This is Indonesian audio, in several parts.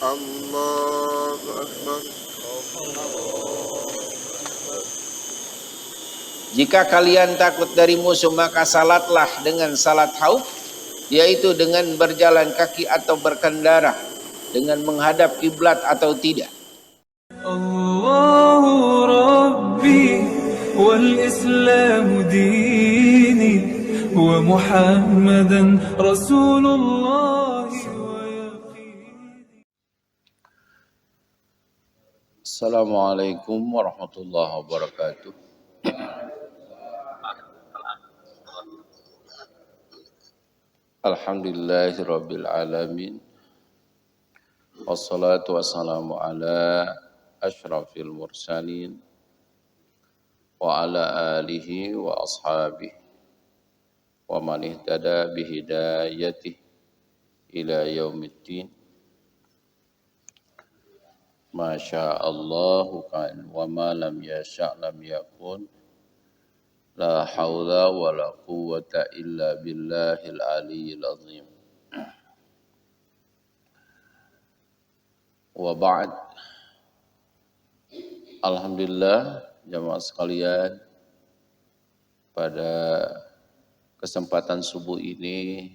Allahu Akbar. Jika kalian takut dari musuh, maka salatlah dengan salat khauf, yaitu dengan berjalan kaki atau berkendara, dengan menghadap kiblat atau tidak. Allahu Rabbi wal Islam dini wa Muhammadan Rasulullah wa yaqini. Assalamualaikum warahmatullahi wabarakatuh. Alhamdulillahirabbil alamin. Wassalatu wassalamu ala asyrafil mursalin wa ala alihi wa ashabihi wa man ihtada bihidayatihi ila yaumiddin. Masya Allahu kan wa ma lam yasha' lam yakun. La haula wa la quwwata illa billahil aliyyil azim. Wa ba'd. Alhamdulillah jamaah sekalian, pada kesempatan subuh ini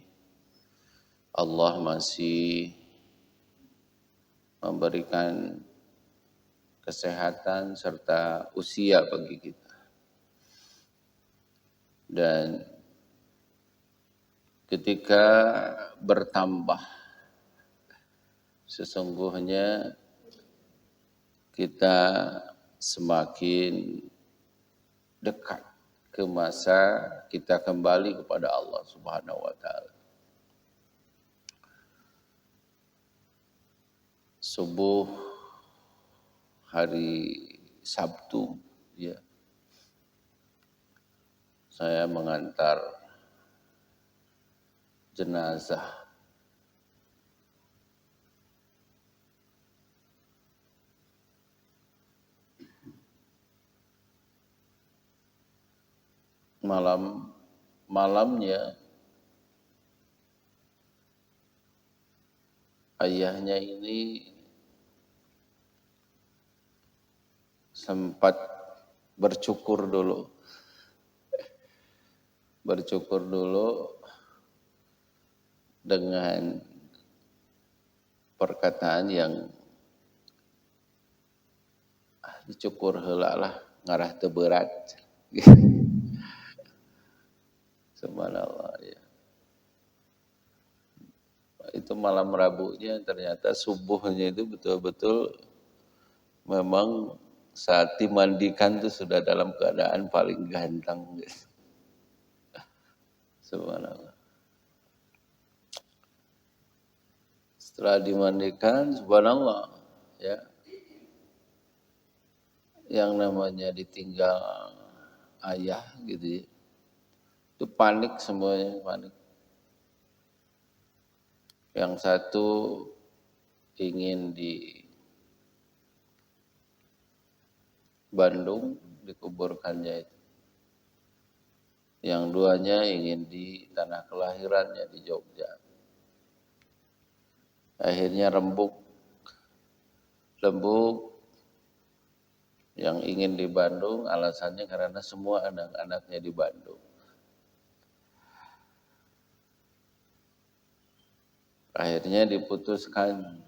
Allah masih memberikan kesehatan serta usia bagi kita. Dan ketika bertambah, sesungguhnya kita semakin dekat ke masa kita kembali kepada Allah Subhanahu wa taala. Subuh hari Sabtu, ya, saya mengantar jenazah malamnya ayahnya ini sempat bercukur dulu dengan perkataan yang dicukur heula lah ngarah teu berat. Subhanallah, ya. Itu malam Rabunya, ternyata subuhnya itu betul-betul memang saat dimandikan itu sudah dalam keadaan paling ganteng. Subhanallah. Setelah dimandikan, subhanallah, ya, yang namanya ditinggal ayah gitu ya, itu panik semuanya, panik. Yang satu ingin di Bandung dikuburkannya itu, yang duanya ingin di tanah kelahirannya di Jogja. Akhirnya rembuk yang ingin di Bandung, alasannya karena semua anak-anaknya di Bandung. Akhirnya diputuskan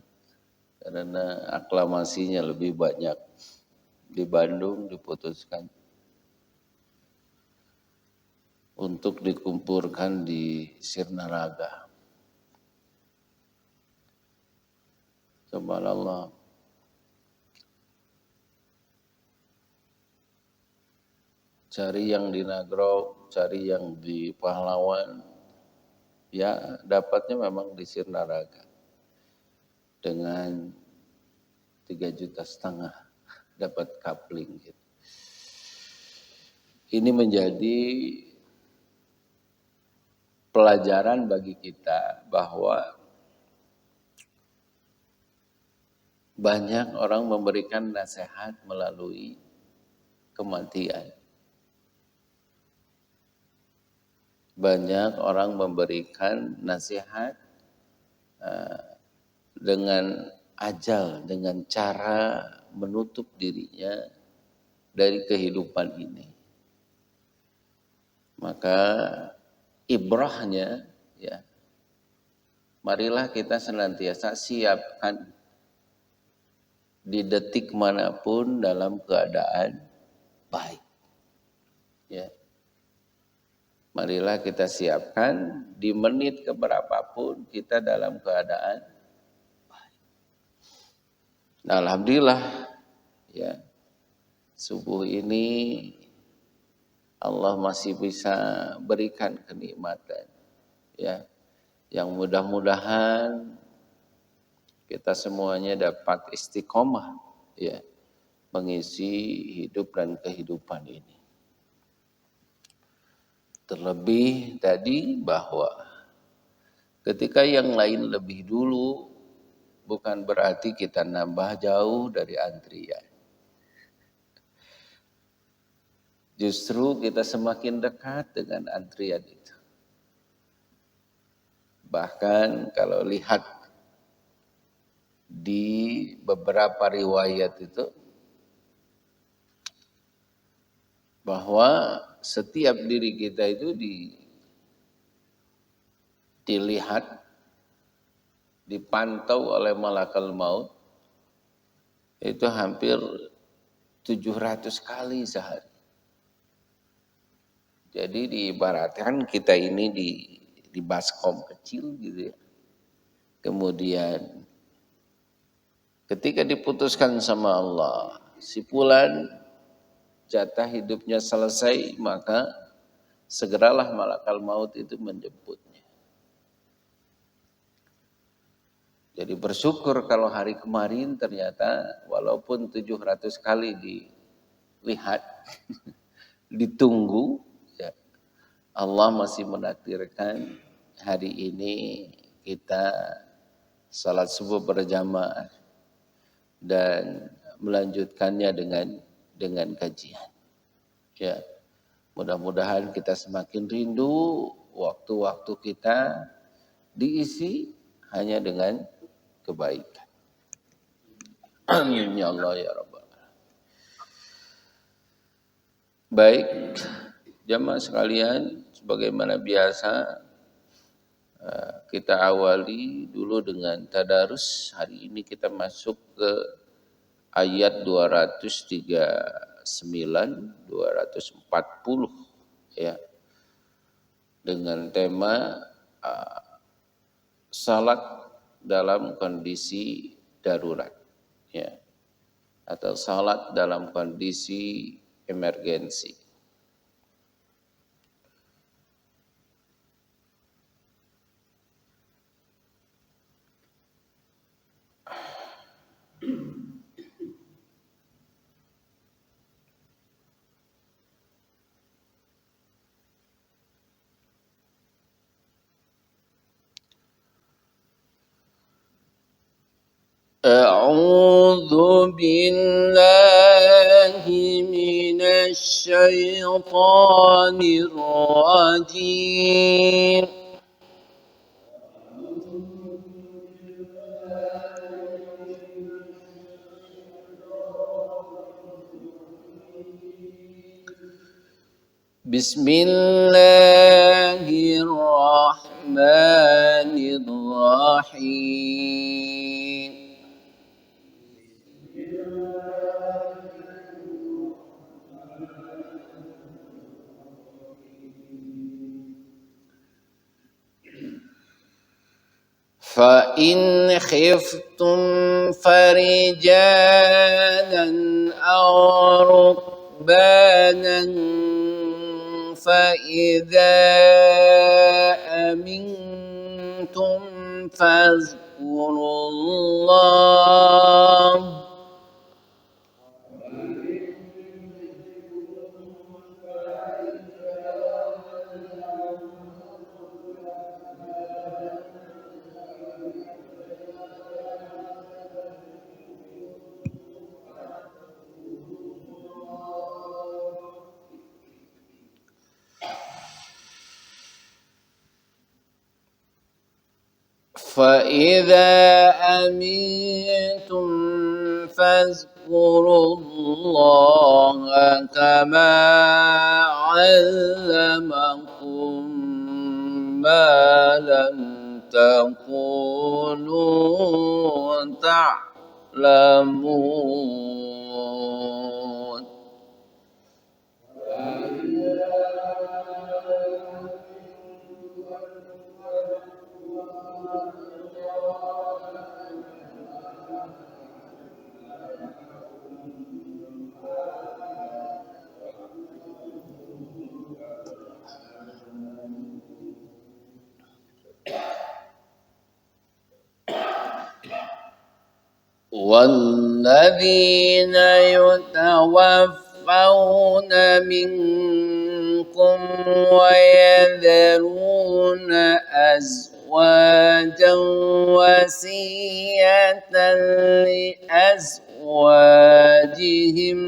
karena aklamasinya lebih banyak di Bandung, diputuskan untuk dikumpulkan di Sirnaraga. Subhanallah. Cari yang di Nagrog, cari yang di Pahlawan, ya dapatnya memang di Sirnaraga. Dengan 3,5 juta dapat kapling gitu. Ini menjadi pelajaran bagi kita bahwa banyak orang memberikan nasihat melalui kematian. Banyak orang memberikan nasihat dengan ajal dengan cara menutup dirinya dari kehidupan ini. Maka ibrahnya, ya, marilah kita senantiasa siapkan di detik manapun dalam keadaan baik. Ya. Marilah kita siapkan di menit keberapapun kita dalam keadaan baik. Nah, alhamdulillah, ya, subuh ini Allah masih bisa berikan kenikmatan, ya, yang mudah-mudahan kita semuanya dapat istiqomah, ya, mengisi hidup dan kehidupan ini. Terlebih tadi bahwa ketika yang lain lebih dulu bukan berarti kita nambah jauh dari antrian. Justru kita semakin dekat dengan antrian itu. Bahkan kalau lihat di beberapa riwayat itu bahwa setiap diri kita itu dilihat, dipantau oleh malakal maut itu hampir 700 kali sehari. Jadi diibaratkan kita ini di baskom kecil gitu ya. Kemudian ketika diputuskan sama Allah, si fulan jatah hidupnya selesai, maka segeralah malakal maut itu menjemputnya. Jadi bersyukur kalau hari kemarin ternyata walaupun 700 kali dilihat, ditunggu, ya, Allah masih menakdirkan hari ini kita salat subuh berjamaah dan melanjutkannya dengan kajian. Ya, mudah-mudahan kita semakin rindu waktu-waktu kita diisi hanya dengan kebaikan. Amin ya Allah ya Rabbal alamin. Baik, jamaah sekalian, sebagaimana biasa kita awali dulu dengan tadarus. Hari ini kita masuk ke ayat 239, 240 ya. Dengan tema salat dalam kondisi darurat, ya, atau salat dalam kondisi emergensi. أعوذ بالله من الشيطان الرجيم بسم الله الرحمن الرحيم فإن خفتم فرجالا أو ركبانا فإذا أمنتم فاذكروا الله فإذا أمنتم فاذكروا الله كما علمكم ما لم تكونوا تعلمون. والذين يتوفون منكم ويذرون أزواجا وصية لأزواجهم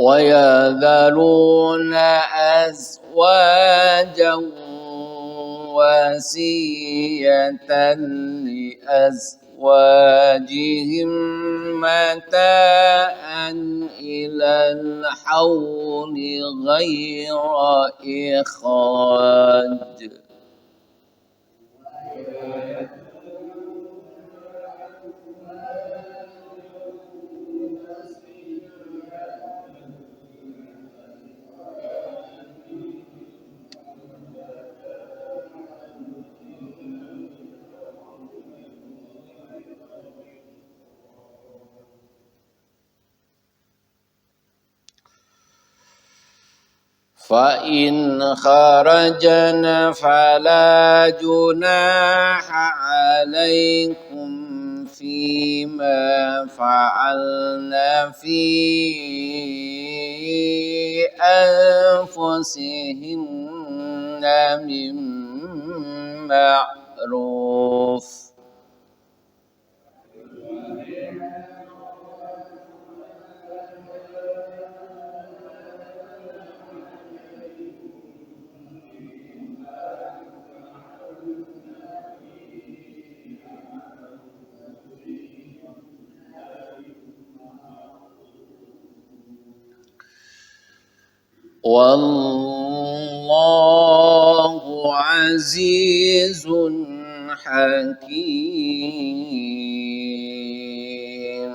ويذرون أزواجا وصية لأزواجهم متاعا إلى الحول غير إخراج. فإن خرجن فلا جناح عليكم فيما فعلن في أنفسهن من معروف. والله عزيز حكيم.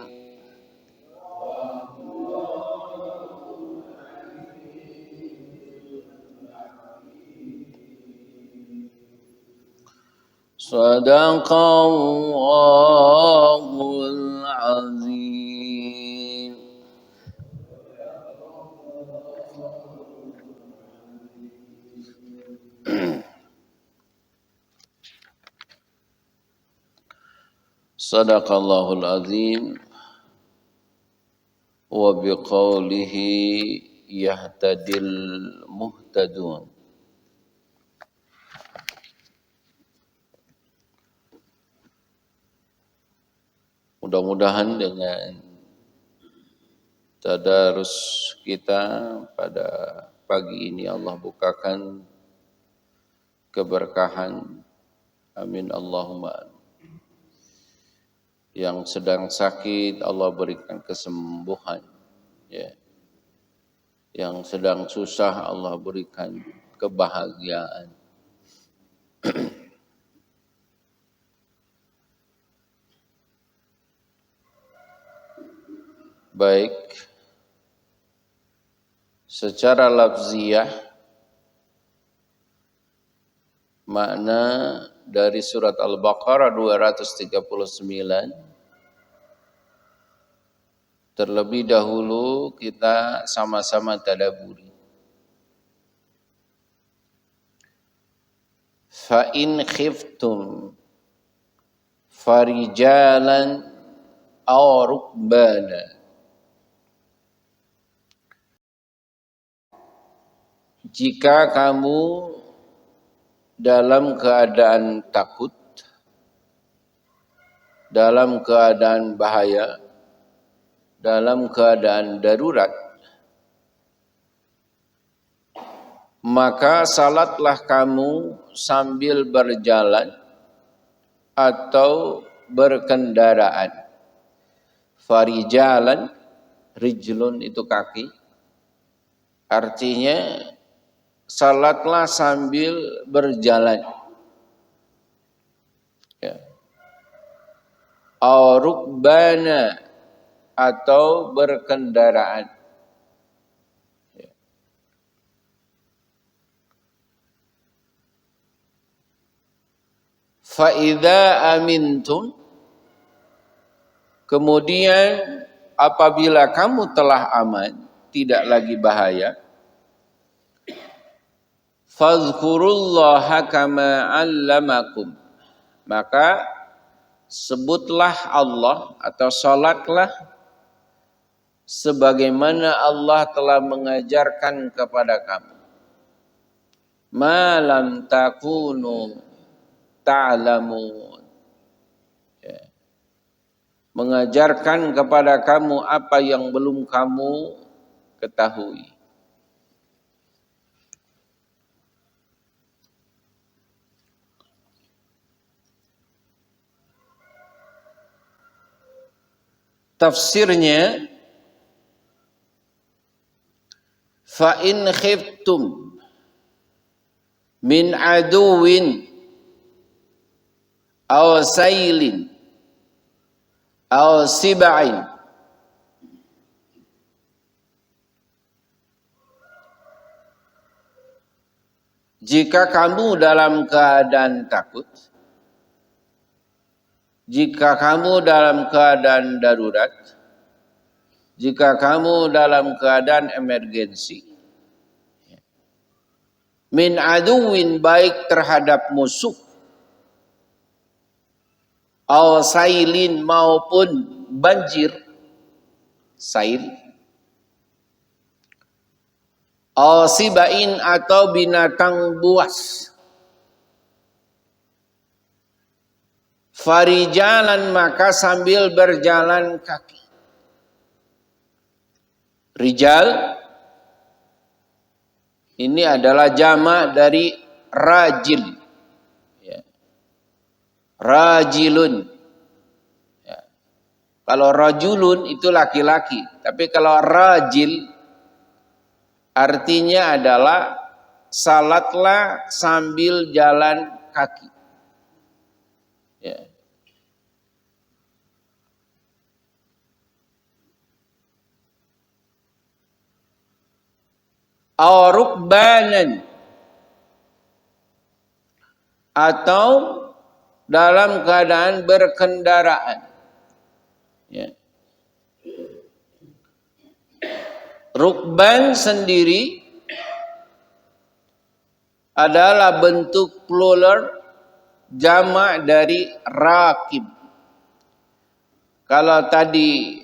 صدق الله العظيم. صدق الله العظيم وبقوله يهتدي المهتدون. Mudah-mudahan dengan tadarus kita pada pagi ini Allah bukakan keberkahan. Amin Allahumma. Yang sedang sakit Allah berikan kesembuhan, ya. Yang sedang susah Allah berikan kebahagiaan. Baik, secara lafziyah makna dari surat Al-Baqarah 239 terlebih dahulu kita sama-sama tadabburi. Fa in khiftum farijalan aw rukbana jika kamu dalam keadaan takut, dalam keadaan bahaya, dalam keadaan darurat, maka salatlah kamu sambil berjalan atau berkendaraan. Farijalan, rijlun itu kaki, artinya salatlah sambil berjalan. Ya. Rukbana atau berkendaraan. Ya. Fa idza amintum, kemudian apabila kamu telah aman, tidak lagi bahaya, fadhkurullaha kama 'allamakum, maka sebutlah Allah atau salatlah sebagaimana Allah telah mengajarkan kepada kamu. Ma lam takunu ta'lamun. Ya. Mengajarkan kepada kamu apa yang belum kamu ketahui. Tafsirnya, fa in khiftum min aduwin aw sailin aw siba'in, jika kamu dalam keadaan takut, jika kamu dalam keadaan darurat, jika kamu dalam keadaan emergensi, min aduwin, baik terhadap musuh, aw sailin, maupun banjir, sail, aw sibain, atau binatang buas, farijalan, maka sambil berjalan kaki. Rijal ini adalah jamak dari rajil. Ya. Rajilun. Ya. Kalau rajulun itu laki-laki, tapi kalau rajil artinya adalah salatlah sambil jalan kaki. Ya. Rukbanan, atau dalam keadaan berkendaraan. Ya. Rukban sendiri adalah bentuk plural jamak dari rakib. Kalau tadi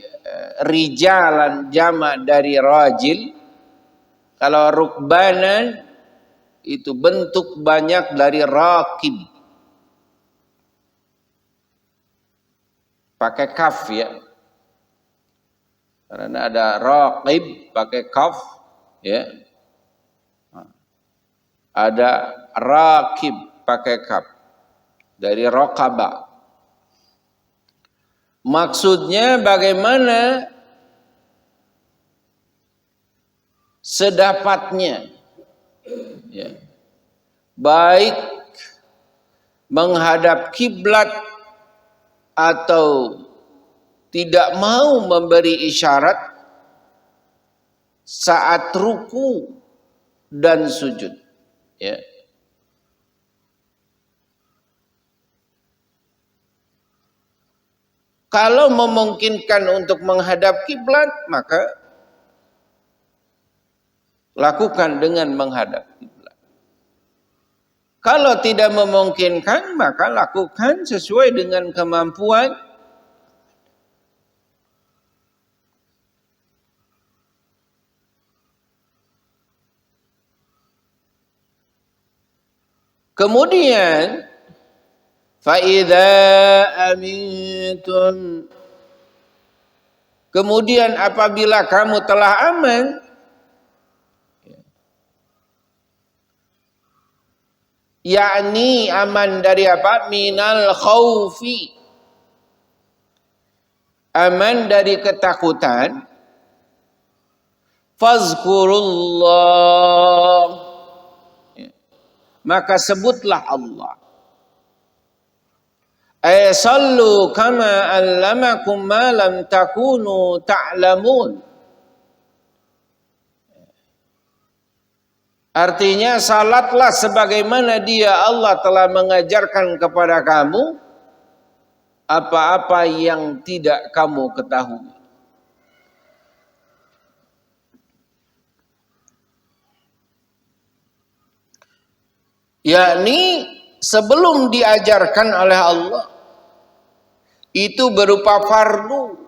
rijalan jamak dari rajil, kalau rukbanan itu bentuk banyak dari rakib. Pakai kaf ya. Karena ada rakib pakai kaf ya. Ada rakib pakai kaf dari raqaba. Maksudnya bagaimana sedapatnya, ya. Baik menghadap kiblat atau tidak mau memberi isyarat saat ruku dan sujud. Ya. Kalau memungkinkan untuk menghadap kiblat, maka lakukan dengan menghadap kiblat. Kalau tidak memungkinkan, maka lakukan sesuai dengan kemampuan. Kemudian fa idza amintum, kemudian apabila kamu telah aman, yakni aman dari apa? Minal khaufi, aman dari ketakutan. Fazkurullah, maka sebutlah Allah. Sallu kama allamakum ma lam takunu ta'lamun. Artinya salatlah sebagaimana dia Allah telah mengajarkan kepada kamu apa-apa yang tidak kamu ketahui. Yakni sebelum diajarkan oleh Allah itu berupa fardu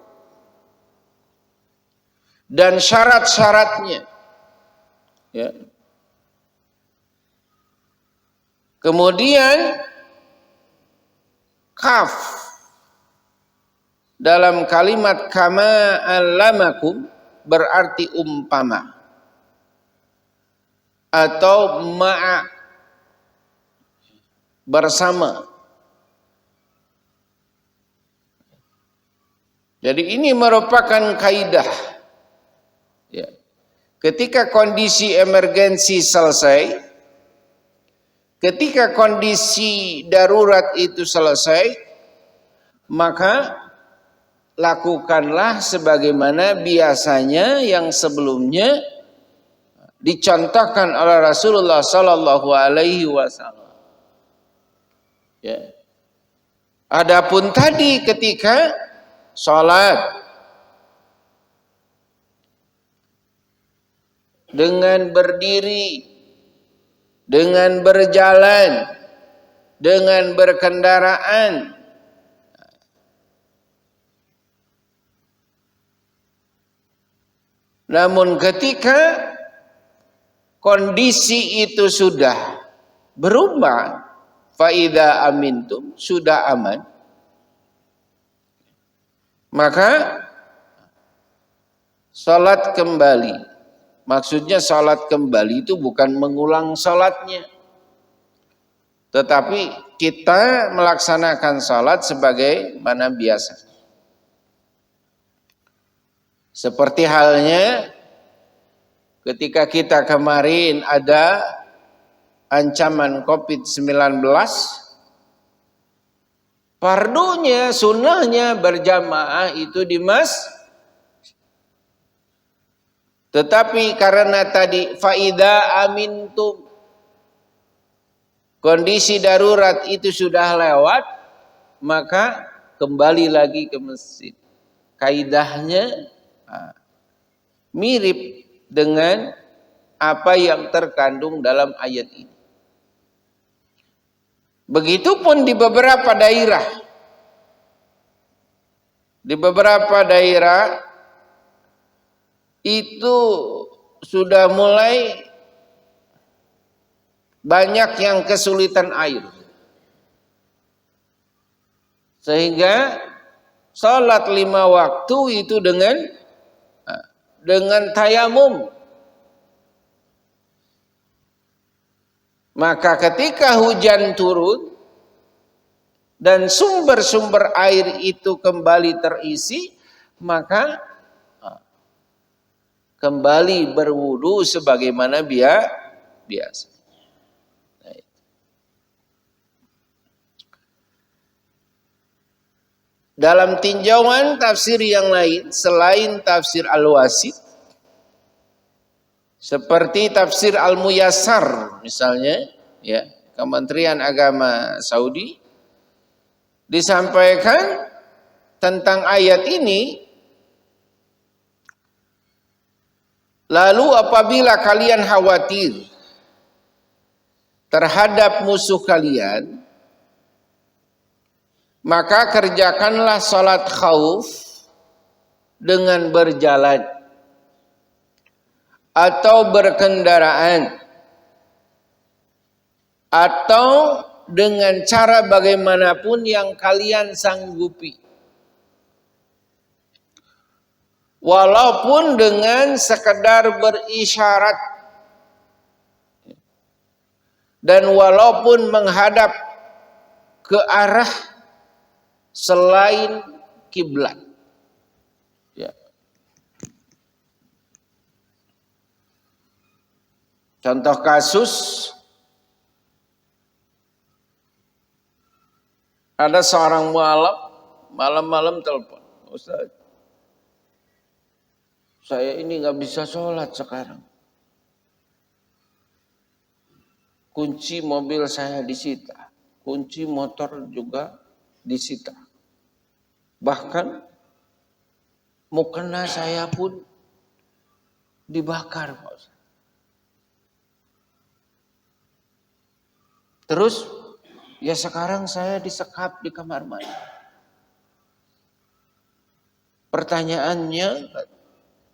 dan syarat-syaratnya. Ya. Kemudian kaf dalam kalimat kama allamakum berarti umpama atau ma'a, bersama. Jadi ini merupakan kaidah. Ya. Ketika kondisi emergensi selesai, ketika kondisi darurat itu selesai, maka lakukanlah sebagaimana biasanya yang sebelumnya dicontohkan oleh Rasulullah Sallallahu Alaihi Wasallam. Ya. Adapun tadi ketika sholat dengan berdiri, dengan berjalan, dengan berkendaraan, namun ketika kondisi itu sudah berubah, faida amintum, sudah aman, maka salat kembali. Maksudnya salat kembali itu bukan mengulang salatnya, tetapi kita melaksanakan salat sebagaimana biasa. Seperti halnya ketika kita kemarin ada ancaman COVID-19, fardunya, sunnahnya berjamaah itu di masjid. Tetapi karena tadi faida amintum, kondisi darurat itu sudah lewat, maka kembali lagi ke masjid. Kaidahnya mirip dengan apa yang terkandung dalam ayat ini. Begitupun di beberapa daerah. Di beberapa daerah itu sudah mulai banyak yang kesulitan air. Sehingga salat 5 waktu itu dengan tayamum. Maka ketika hujan turun dan sumber-sumber air itu kembali terisi, maka kembali berwudu sebagaimana biasa. Dalam tinjauan tafsir yang lain selain tafsir Al-Wasit, seperti tafsir Al-Muyassar misalnya, ya, Kementerian Agama Saudi, disampaikan tentang ayat ini, lalu apabila kalian khawatir terhadap musuh kalian, maka kerjakanlah salat khauf dengan berjalan atau berkendaraan. atau dengan cara bagaimanapun yang kalian sanggupi. Walaupun dengan sekedar berisyarat dan walaupun menghadap ke arah selain kiblat. Ya. Contoh kasus, ada seorang malam-malam telepon, Ustaz, saya ini nggak bisa sholat sekarang. Kunci mobil saya disita, kunci motor juga disita. Bahkan mukena saya pun dibakar, Pak Ustaz. Terus ya sekarang saya disekap di kamar mandi. Pertanyaannya,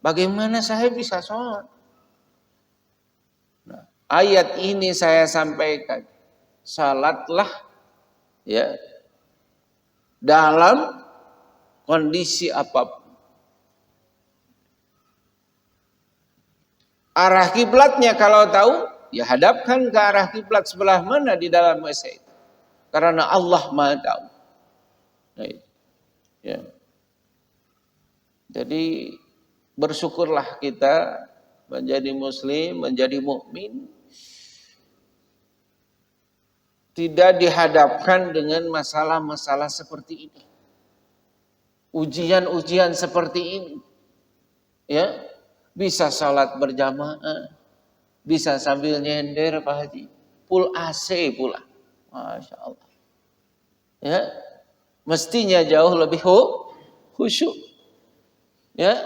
bagaimana saya bisa sholat? Nah, ayat ini saya sampaikan, salatlah ya dalam kondisi apapun. Arah kiblatnya kalau tahu, ya hadapkan ke arah kiblat sebelah mana di dalam WC itu. Karena Allah Maha tahu. Nah, ya. Jadi bersyukurlah kita menjadi muslim, menjadi mukmin, tidak dihadapkan dengan masalah-masalah seperti ini. Ujian-ujian seperti ini. Ya, bisa salat berjamaah, bisa sambil nyender Pak Haji, full AC pula. Masya Allah. Ya, mestinya jauh lebih khusyuk. Ya,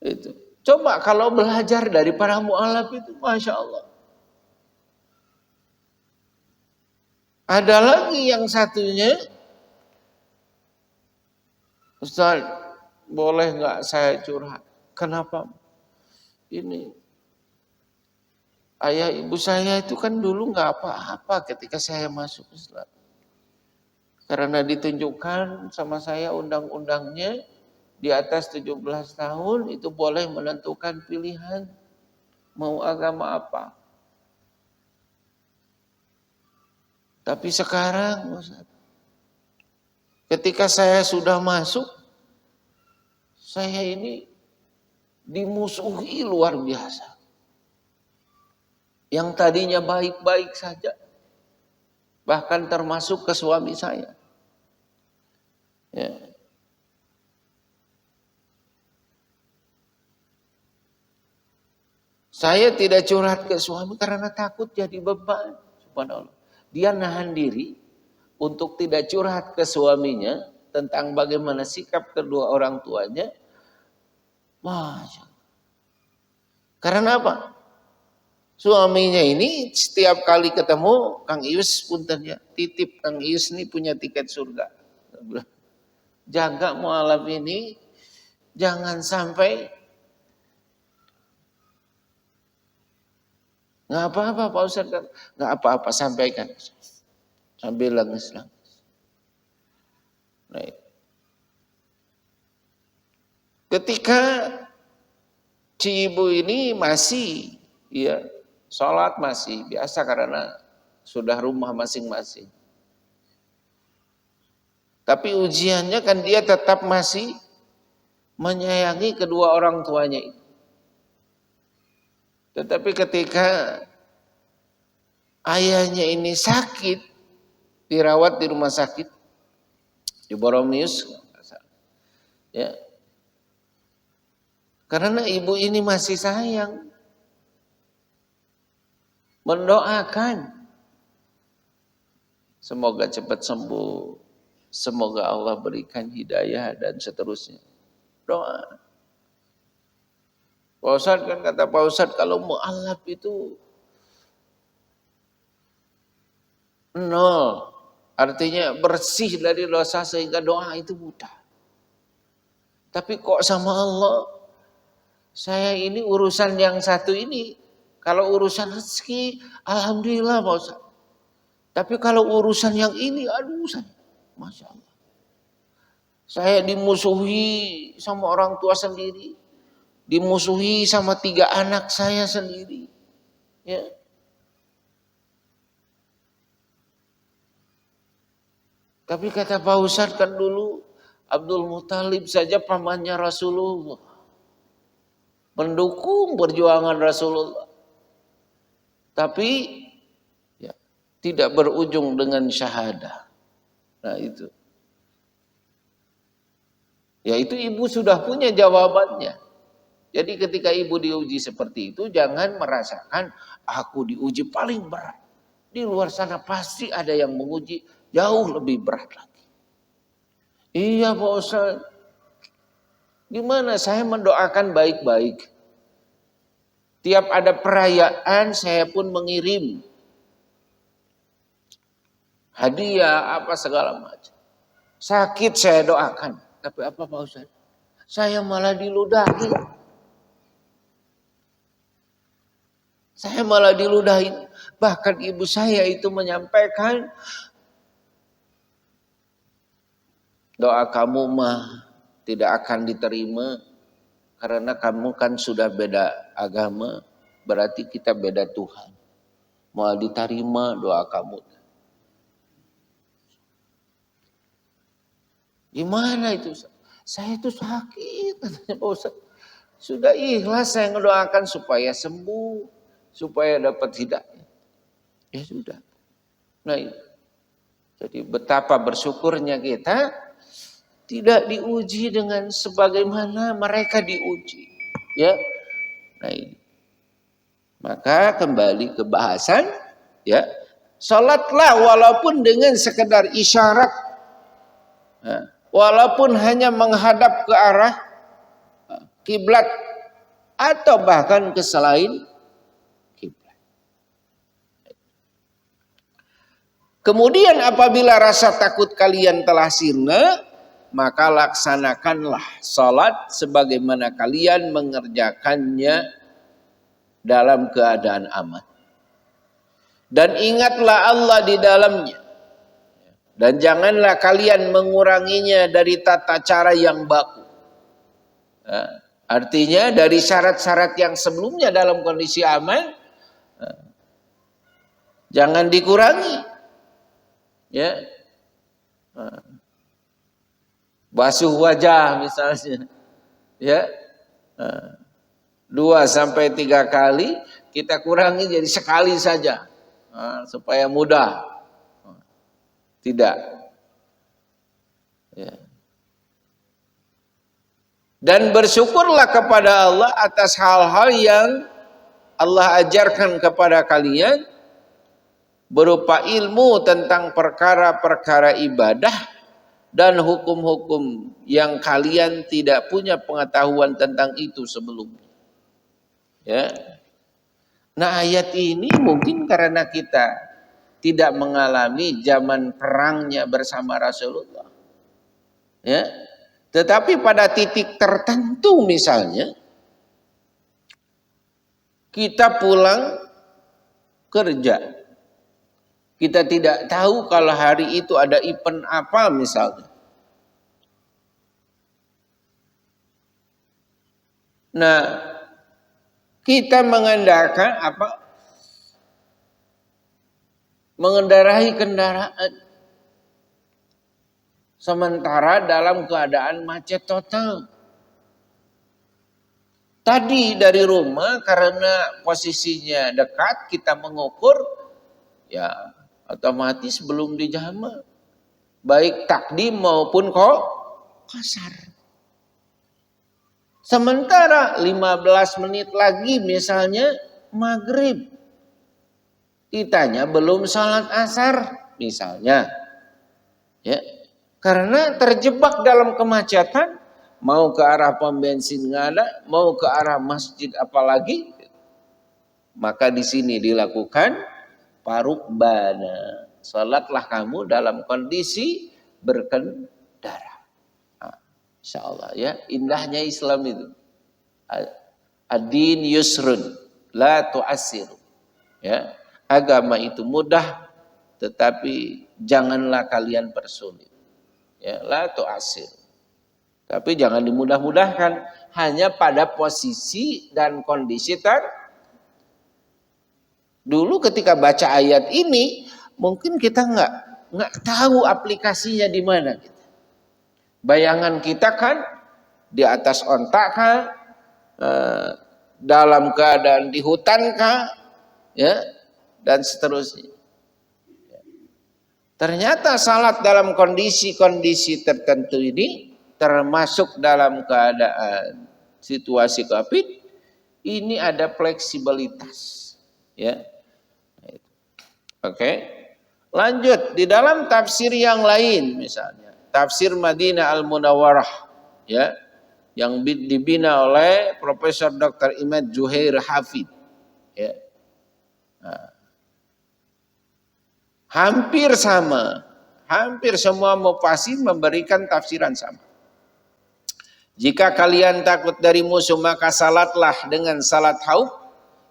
itu. Coba kalau belajar dari para mu'alaf itu, Masya Allah. Ada lagi yang satunya, Ustaz, boleh nggak saya curhat? Kenapa? Ini ayah ibu saya itu kan dulu nggak apa-apa ketika saya masuk Islam. Karena ditunjukkan sama saya undang-undangnya, di atas 17 tahun itu boleh menentukan pilihan mau agama apa. Tapi sekarang Ustaz, ketika saya sudah masuk, saya ini dimusuhi luar biasa. Yang tadinya baik-baik saja, bahkan termasuk ke suami saya. Ya. Saya tidak curhat ke suami karena takut jadi beban. Subhanallah. Dia nahan diri untuk tidak curhat ke suaminya tentang bagaimana sikap kedua orang tuanya. Masya Allah. Karena apa? Suaminya ini setiap kali ketemu, Kang Ius punten ya, titip Kang Ius ini punya tiket surga. Jaga mu'alaf ini, jangan sampai nggak apa-apa Pak Ustaz, nggak apa-apa, sampaikan sambil langis-langis. Nah, ketika si ibu ini masih ya sholat masih biasa karena sudah rumah masing-masing. Tapi ujiannya kan dia tetap masih menyayangi kedua orang tuanya itu. Tetapi ketika ayahnya ini sakit, dirawat di rumah sakit di Boromius, ya, karena ibu ini masih sayang, mendoakan semoga cepat sembuh, semoga Allah berikan hidayah dan seterusnya. Doa. Pak Ustadz kan kata Pak Ustadz kalau mu'alaf itu 0. Artinya bersih dari dosa sehingga doa itu mudah. Tapi kok sama Allah, saya ini urusan yang satu ini Kalau urusan rezeki, alhamdulillah Pak Ustaz. Tapi kalau urusan yang ini, aduh saya, Masya Allah. Saya dimusuhi sama orang tua sendiri. Dimusuhi sama 3 anak saya sendiri. Ya. Tapi kata Pak Ustaz kan dulu Abdul Muthalib saja pamannya Rasulullah. Mendukung perjuangan Rasulullah. Tapi ya, tidak berujung dengan syahadah. Nah itu. Ya itu ibu sudah punya jawabannya. Jadi ketika ibu diuji seperti itu, jangan merasakan aku diuji paling berat. Di luar sana pasti ada yang menguji jauh lebih berat lagi. Iya Pak Ustaz. Gimana saya mendoakan baik-baik. Tiap ada perayaan saya pun mengirim hadiah apa segala macam. Sakit saya doakan. Tapi apa Pak Ustaz? Saya malah diludahi. Saya malah diludahin. Bahkan ibu saya itu menyampaikan, doa kamu mah tidak akan diterima karena kamu kan sudah beda agama, berarti kita beda Tuhan. Mau diterima doa kamu. Gimana itu? Saya itu sakit, katanya Pak Ustaz. Sudah ikhlas saya ngedoakan supaya sembuh, supaya dapat hidayah. Ya sudah. Nah itu. Jadi betapa bersyukurnya kita tidak diuji dengan sebagaimana mereka diuji. Ya. Nah ini. Maka kembali ke bahasan, ya. Salatlah walaupun dengan sekedar isyarat. Nah, walaupun hanya menghadap ke arah kiblat atau bahkan ke selain kiblat. Kemudian apabila rasa takut kalian telah sirna, maka laksanakanlah salat sebagaimana kalian mengerjakannya dalam keadaan aman. Dan ingatlah Allah di dalamnya. Dan janganlah kalian menguranginya dari tata cara yang baku. Artinya dari syarat-syarat yang sebelumnya dalam kondisi aman, jangan dikurangi. Ya, basuh wajah misalnya, ya, 2-3 kali kita kurangi jadi sekali saja, supaya mudah. Tidak. Ya. Dan bersyukurlah kepada Allah atas hal-hal yang Allah ajarkan kepada kalian berupa ilmu tentang perkara-perkara ibadah dan hukum-hukum yang kalian tidak punya pengetahuan tentang itu sebelumnya. Ya. Nah ayat ini mungkin karena kita tidak mengalami zaman perangnya bersama Rasulullah. Ya. Tetapi pada titik tertentu misalnya kita pulang kerja. Kita tidak tahu kalau hari itu ada event apa misalnya. Nah, kita mengandalkan apa? Mengendarai kendaraan. Sementara dalam keadaan macet total. Tadi dari rumah karena posisinya dekat kita mengukur, ya otomatis belum dijama. Baik takdim maupun qasar. Sementara 15 menit lagi misalnya maghrib. Kitanya belum sholat asar misalnya. Ya. Karena terjebak dalam kemacetan. Mau ke arah pom bensin nggak ada. Mau ke arah masjid apalagi. Maka di sini dilakukan parukbana. Sholatlah kamu dalam kondisi berkendara. Nah, insya Allah ya. Indahnya Islam itu. Ad-din yusrun. La tu'assiru. Ya, agama itu mudah, tetapi janganlah kalian persulit. Ya, la tu'assiru. Tapi jangan dimudah-mudahkan, hanya pada posisi dan kondisi dulu ketika baca ayat ini, mungkin kita nggak tahu aplikasinya di mana. Bayangan kita kan di atas ontak kah, dalam keadaan di hutan kah, ya, dan seterusnya. Ternyata salat dalam kondisi-kondisi tertentu ini, termasuk dalam keadaan situasi COVID, ini ada fleksibilitas, ya. Oke. Lanjut di dalam tafsir yang lain, misalnya tafsir Madinah Al-Munawwarah, ya, yang dibina oleh Profesor Dr. Imad Zuhair Hafid, ya. Nah, hampir sama, hampir semua mufasir memberikan tafsiran sama. Jika kalian takut dari musuh, maka salatlah dengan salat khauf,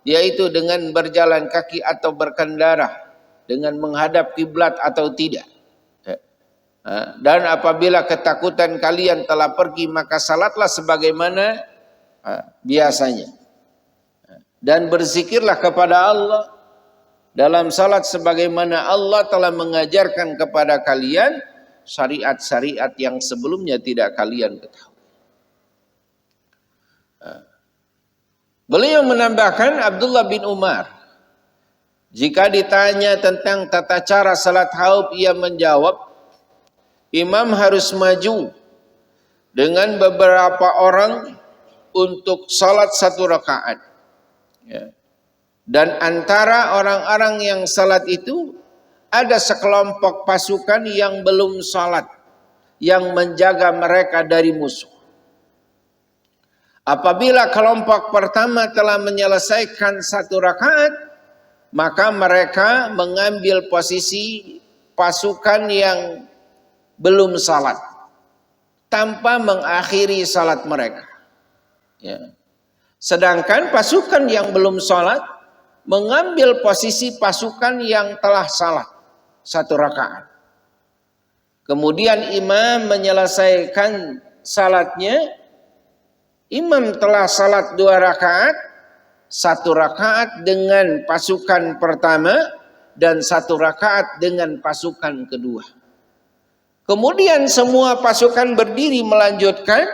yaitu dengan berjalan kaki atau berkendara, dengan menghadap kiblat atau tidak. Dan apabila ketakutan kalian telah pergi, maka salatlah sebagaimana biasanya. Dan berzikirlah kepada Allah dalam salat sebagaimana Allah telah mengajarkan kepada kalian syariat-syariat yang sebelumnya tidak kalian ketahui. Beliau menambahkan, Abdullah bin Umar, jika ditanya tentang tata cara salat khauf, ia menjawab, imam harus maju dengan beberapa orang untuk salat 1 rakaat. Ya. Dan antara orang-orang yang salat itu ada sekelompok pasukan yang belum salat, yang menjaga mereka dari musuh. Apabila kelompok pertama telah menyelesaikan 1 rakaat, maka mereka mengambil posisi pasukan yang belum salat tanpa mengakhiri salat mereka. Ya. Sedangkan pasukan yang belum salat mengambil posisi pasukan yang telah salat 1 rakaat. Kemudian imam menyelesaikan salatnya. Imam telah salat 2 rakaat, 1 rakaat dengan pasukan pertama dan 1 rakaat dengan pasukan kedua. Kemudian semua pasukan berdiri melanjutkan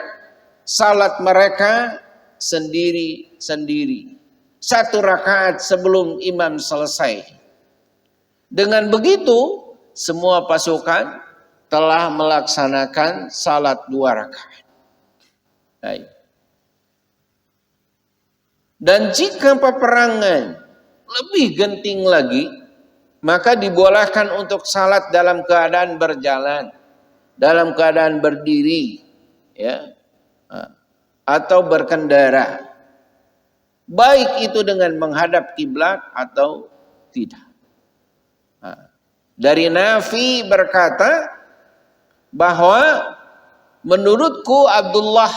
salat mereka sendiri-sendiri. 1 rakaat sebelum imam selesai. Dengan begitu, semua pasukan telah melaksanakan salat 2 rakaat. Baik. Dan jika peperangan lebih genting lagi, maka dibolehkan untuk salat dalam keadaan berjalan, dalam keadaan berdiri, ya, atau berkendara, baik itu dengan menghadap kiblat atau tidak. Dari Nafi berkata bahwa menurutku Abdullah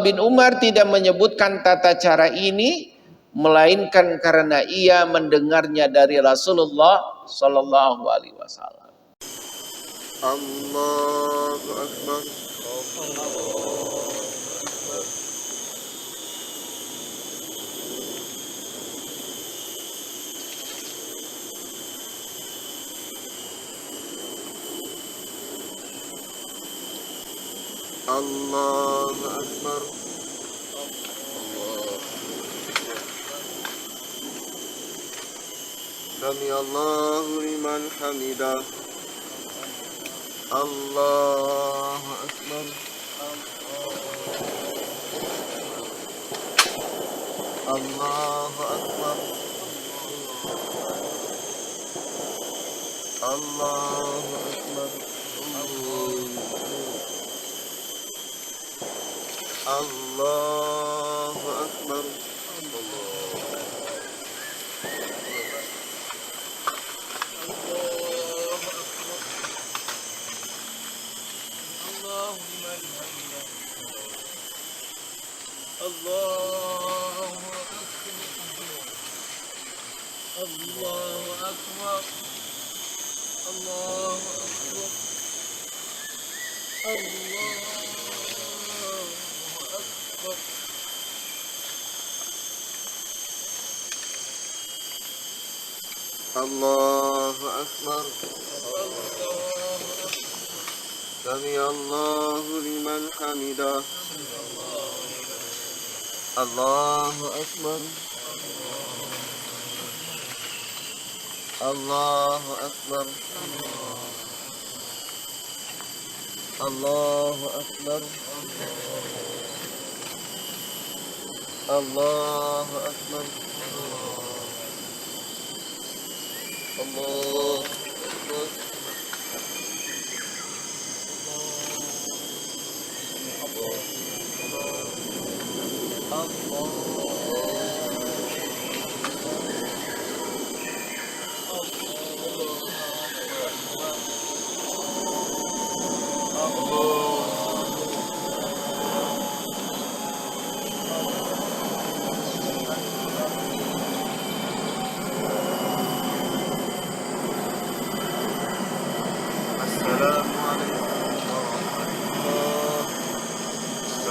bin Umar tidak menyebutkan tata cara ini, melainkan karena ia mendengarnya dari Rasulullah Sallallahu Alaihi Wasallam. Allahu Akbar. Allahu Akbar. Sami Allahu liman hamidah. Allahu Akbar. Allahu Akbar. Allahu Akbar. Allahu Akbar. Allahu Allahu Akbar. Allahu Akbar. Allahu Akbar. Allahu Akbar. Sami Allahu liman hamidah. Allahu Akbar. Allahu Akbar. Allahu Akbar. Allahu Akbar. Allahu Akbar.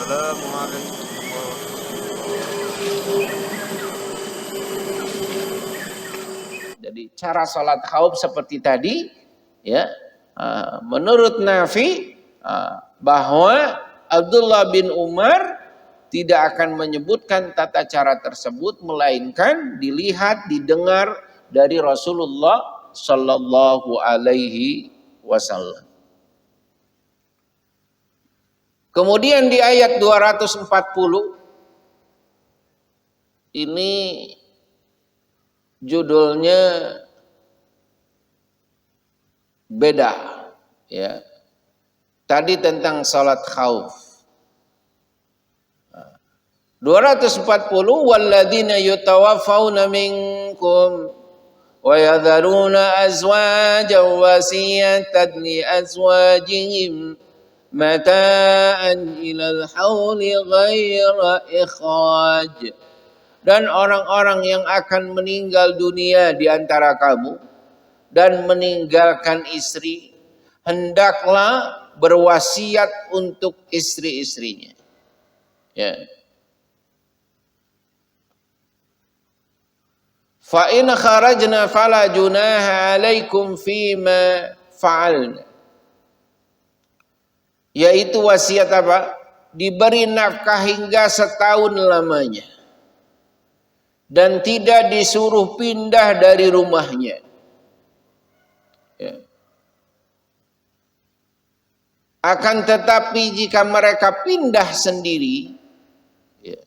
Assalamualaikum warahmatullahi. Jadi cara salat khauf seperti tadi, ya, menurut Nafi bahwa Abdullah bin Umar tidak akan menyebutkan tata cara tersebut, melainkan dilihat, didengar dari Rasulullah Sallallahu Alaihi Wasallam. Kemudian di ayat 240 ini judulnya beda, ya. Tadi tentang salat khauf. 240 walladzina yutawaffawna minkum wa yadharuna azwajan wasiyatan li azwajihim mata'an ilal hauli ghaira ikhraj. Dan orang-orang yang akan meninggal dunia di antara kamu dan meninggalkan istri, hendaklah berwasiat untuk istri-istrinya. Ya. Fa in kharajna fala junaha 'alaikum fima fa'alna. Yaitu wasiat apa? Diberi nafkah hingga setahun lamanya. Dan tidak disuruh pindah dari rumahnya. Ya. Akan tetapi jika mereka pindah sendiri, ya,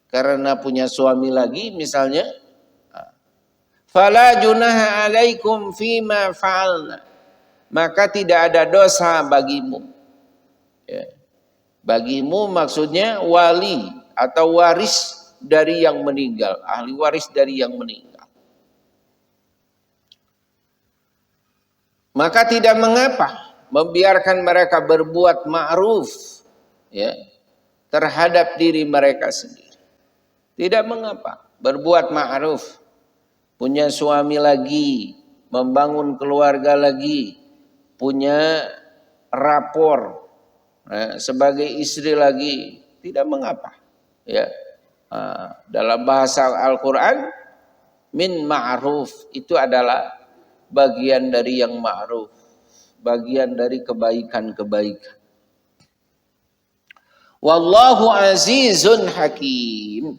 karena punya suami lagi misalnya, fala junaha 'alaikum fima fa'alna. Maka tidak ada dosa bagimu. Ya. Bagimu maksudnya wali atau waris dari yang meninggal, ahli waris dari yang meninggal. Maka tidak mengapa membiarkan mereka berbuat ma'ruf, ya, terhadap diri mereka sendiri. Tidak mengapa berbuat ma'ruf, punya suami lagi, membangun keluarga lagi, punya rapor sebagai istri lagi, tidak mengapa, ya. Dalam bahasa Al-Quran, min ma'ruf itu adalah bagian dari yang ma'ruf, bagian dari kebaikan-kebaikan. Wallahu azizun hakim.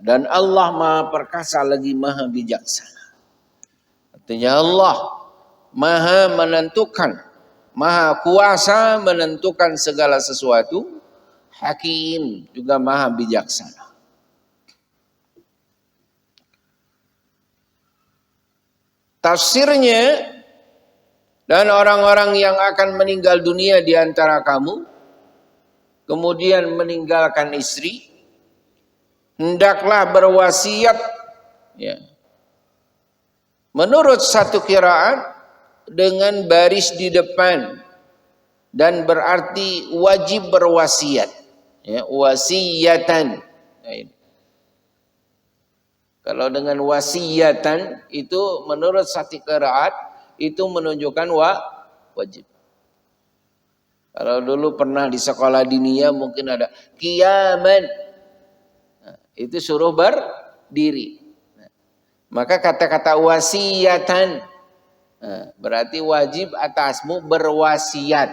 Dan Allah maha perkasa lagi maha bijaksana. Artinya Allah maha menentukan, maha kuasa menentukan segala sesuatu. Hakim juga maha bijaksana. Tafsirnya, dan orang-orang yang akan meninggal dunia di antara kamu, kemudian meninggalkan istri, hendaklah berwasiat, ya, menurut satu qiraat dengan baris di depan, dan berarti wajib berwasiat, ya, wasiyatan. Nah, ini. Kalau dengan wasiatan itu menurut satu qiraat itu menunjukkan wajib. Kalau dulu pernah di sekolah diniyah mungkin ada qiyaman. Nah, itu suruh berdiri. Nah, maka kata-kata wasiatan berarti wajib atasmu berwasiat.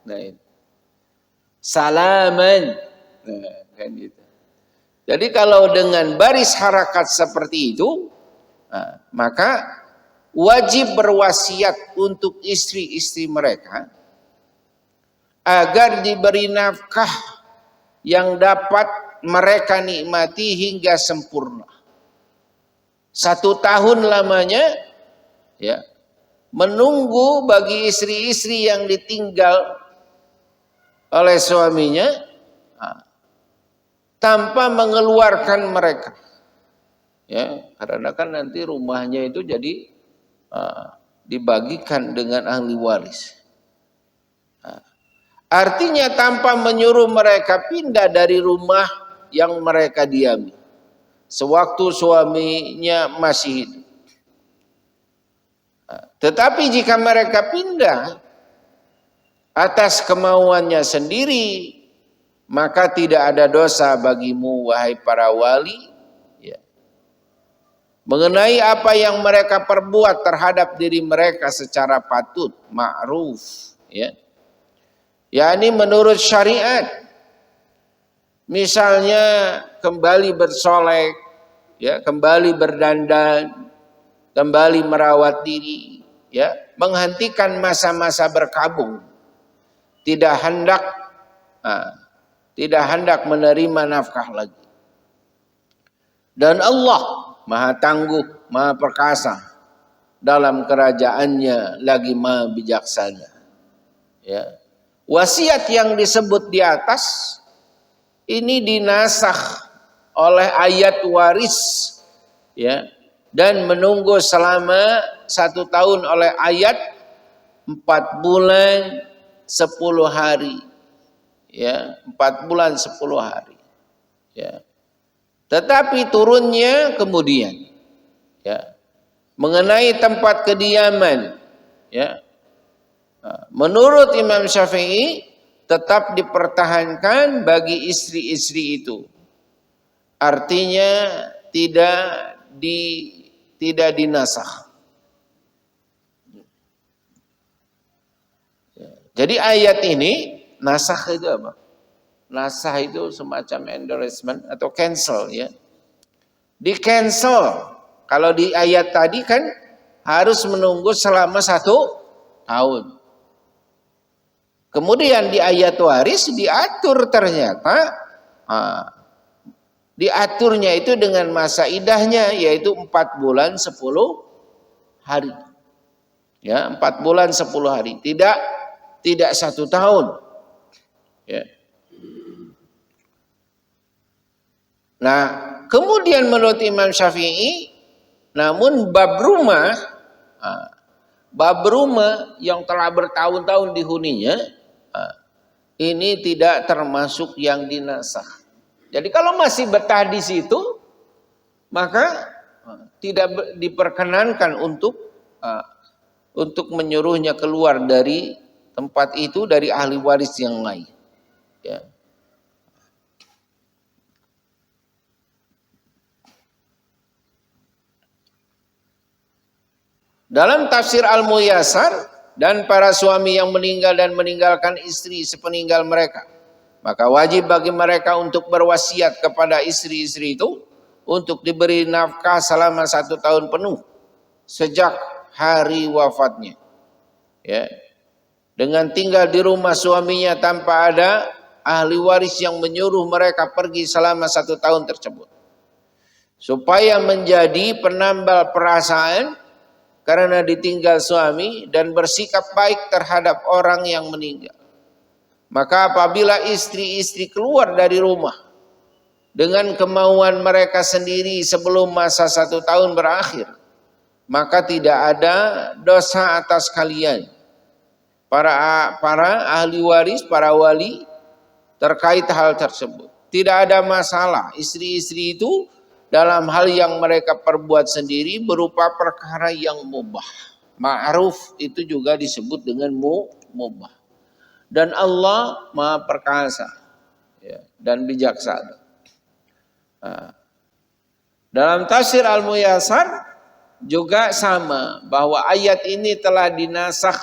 Nah, itu. Salaman. Nah, kan gitu. Jadi kalau dengan baris harakat seperti itu, maka wajib berwasiat untuk istri-istri mereka agar diberi nafkah yang dapat mereka nikmati hingga sempurna. 1 tahun lamanya, ya, menunggu bagi istri-istri yang ditinggal oleh suaminya tanpa mengeluarkan mereka. Ya, karena kan nanti rumahnya itu jadi dibagikan dengan ahli waris. Artinya tanpa menyuruh mereka pindah dari rumah yang mereka diami sewaktu suaminya masih hidup. Tetapi jika mereka pindah atas kemauannya sendiri, maka tidak ada dosa bagimu wahai para wali, ya, mengenai apa yang mereka perbuat terhadap diri mereka secara patut, ma'ruf, ya. yakni menurut syariat. Misalnya kembali bersolek, ya, kembali berdandan, kembali merawat diri, ya, menghentikan masa-masa berkabung, tidak hendak menerima nafkah lagi. Dan Allah Maha Tangguh, Maha Perkasa, dalam kerajaannya lagi Maha Bijaksana. Ya. Wasiat yang disebut di atas ini dinasakh oleh ayat waris, ya, dan menunggu selama 1 tahun oleh ayat 4 bulan 10 hari, ya, 4 bulan 10 hari, ya. Tetapi turunnya kemudian, ya, mengenai tempat kediaman, ya, menurut Imam Syafi'i tetap dipertahankan bagi istri-istri itu. Artinya tidak dinasakh. Jadi ayat ini nasakh itu apa? Nasakh itu semacam endorsement atau cancel, ya. Di cancel. Kalau di ayat tadi kan harus menunggu selama 1 tahun. Kemudian di ayat waris diatur ternyata diaturnya itu dengan masa idahnya yaitu 4 bulan 10 hari. Ya, 4 bulan 10 hari, tidak 1 tahun. Ya. Nah, kemudian menurut Imam Syafi'i, namun bab rumah yang telah bertahun-tahun dihuninya ini tidak termasuk yang dinasakh. Jadi kalau masih betah di situ, maka tidak diperkenankan untuk menyuruhnya keluar dari tempat itu dari ahli waris yang lain. Ya. Dalam tafsir Al-Muyassar, dan para suami yang meninggal dan meninggalkan istri sepeninggal mereka, maka wajib bagi mereka untuk berwasiat kepada istri-istri itu untuk diberi nafkah selama 1 tahun penuh sejak hari wafatnya, ya, dengan tinggal di rumah suaminya tanpa ada ahli waris yang menyuruh mereka pergi selama 1 tahun tersebut, supaya menjadi penambal perasaan karena ditinggal suami dan bersikap baik terhadap orang yang meninggal. Maka apabila istri-istri keluar dari rumah dengan kemauan mereka sendiri sebelum masa 1 tahun berakhir, maka tidak ada dosa atas kalian, para ahli waris, para wali, terkait hal tersebut. Tidak ada masalah istri-istri itu dalam hal yang mereka perbuat sendiri berupa perkara yang mubah. Ma'ruf itu juga disebut dengan mubah. Dan Allah Maha Perkasa, ya, dan bijaksana. Dalam tafsir Al-Muyassar juga sama, bahwa ayat ini telah dinasakh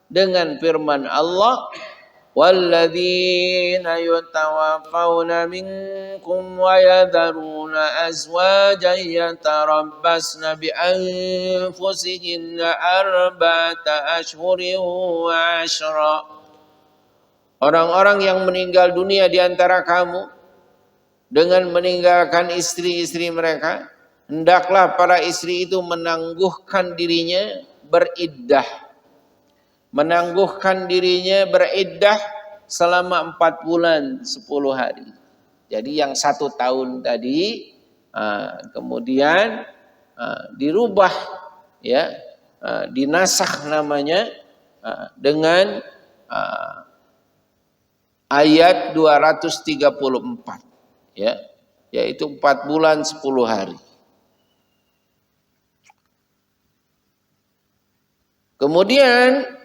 dengan firman Allah, walladzina yatawaffawna minkum wa yadharuna azwajan yatarabbasna bi anfusihinna arba'ata ashhurin wa ashra. Orang-orang yang meninggal dunia di antara kamu dengan meninggalkan istri-istri mereka, hendaklah para istri itu menangguhkan dirinya beriddah. Menangguhkan dirinya beriddah selama 4 bulan 10 hari. Jadi yang 1 tahun tadi kemudian dirubah, ya, dinasakh namanya dengan ayat 234, ya, yaitu 4 bulan 10 hari. Kemudian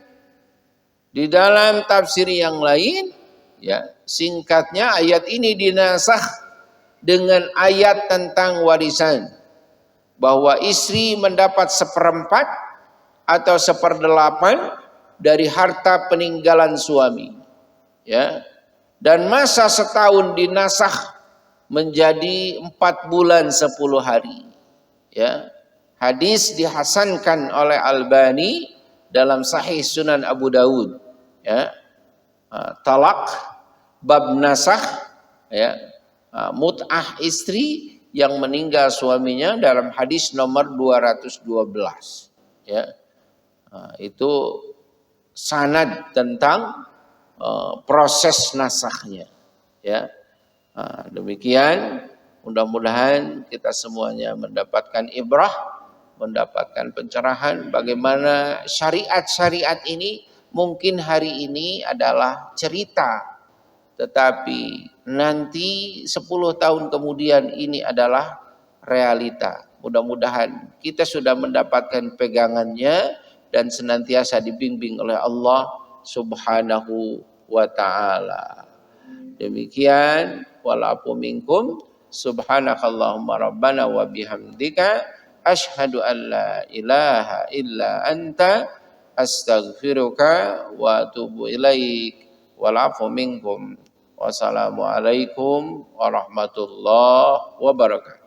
di dalam tafsir yang lain, ya, singkatnya ayat ini dinasakh dengan ayat tentang warisan, bahwa istri mendapat 1/4 atau 1/8 dari harta peninggalan suami, ya. Dan masa setahun dinasakh menjadi 4 bulan 10 hari. Ya. Hadis dihasankan oleh Albani dalam Sahih Sunan Abu Dawud. Ya. Talak bab nasakh, ya. Mut'ah istri yang meninggal suaminya dalam hadis nomor 212. Ya. Itu sanad tentang proses nasakhnya, ya. Demikian, mudah-mudahan kita semuanya mendapatkan ibrah, mendapatkan pencerahan bagaimana syariat-syariat ini mungkin hari ini adalah cerita, tetapi nanti 10 tahun kemudian ini adalah realita. Mudah-mudahan kita sudah mendapatkan pegangannya dan senantiasa dibimbing oleh Allah Subhanahu wa ta'ala. Demikian, walafu minkum, subhanakallahumma rabbana wa bihamdika, asyhadu an la ilaha illa anta, astaghfiruka wa atubu ilaik, walafu minkum. Wassalamualaikum warahmatullahi wabarakatuh.